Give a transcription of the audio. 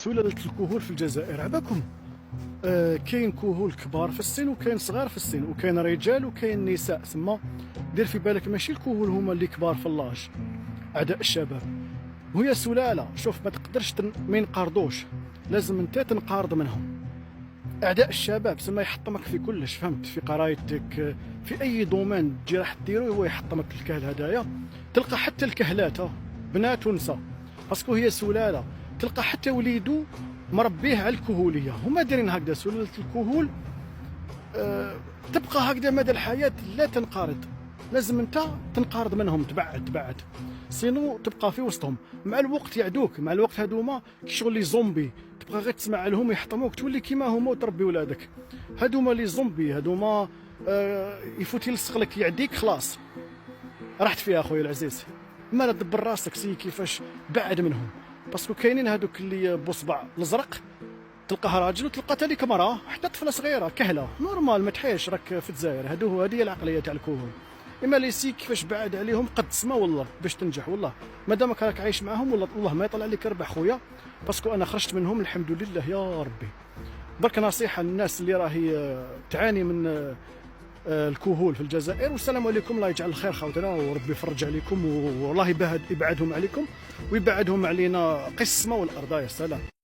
سلالة الكهول في الجزائر عباكم. كاين كهول كبار في السن وكاين صغار في السن وكاين رجال وكاين نساء. ثم دير في بالك ماشي الكهول هما اللي كبار في اللاج، اعداء الشباب. وهي سلاله، شوف ما تقدرش ما ينقرضوش، لازم انت تنقارض منهم. اعداء الشباب سما يحطمك في كلش، فهمت؟ في قرايتك، في اي دومين تجي راح ديرو هو يحطمك. الكهل هدايا تلقى حتى الكهلات بنات ونساء، باسكو هي سلاله. تلقى حتى وليدو مربيه على الكهوليه، هما دايرين هكذا. سلاله الكهول تبقى هكذا مدى الحياه، لا تنقرض. لازم انت تنقرض منهم، تبعد سينو تبقى في وسطهم. مع الوقت يعدوك، مع الوقت هادوما كي شغل لي زومبي، تبقى غير تسمع لهم يحطموك تولي كيما هما وتربي ولادك. هادوما لي زومبي، هادوما يفوت يلصق لك يعديك خلاص رحت فيها اخويا العزيز. ما دبر راسك سي كيفاش بعد منهم، باسكو كاينين هادوك اللي بصبع الازرق تلقاه راجل وتلقى تاليك مراه حتى طفله صغيره كهله نورمال ما تحيش، راك في الجزائر. هذه هي العقليه تاع الكهول. اما ليسي كيفاش بعد عليهم قد سما والله باش تنجح. والله مادامك راك عايش معاهم والله ما يطلع لك ربح خويا، باسكو انا خرجت منهم الحمد لله يا ربي. برك نصيحه للناس اللي راهي تعاني من الكهول في الجزائر. والسلام عليكم، الله يجعل الخير خوتنا وربي يفرج عليكم، والله يبعدهم عليكم ويبعدهم علينا قسمه والارض. يا سلام.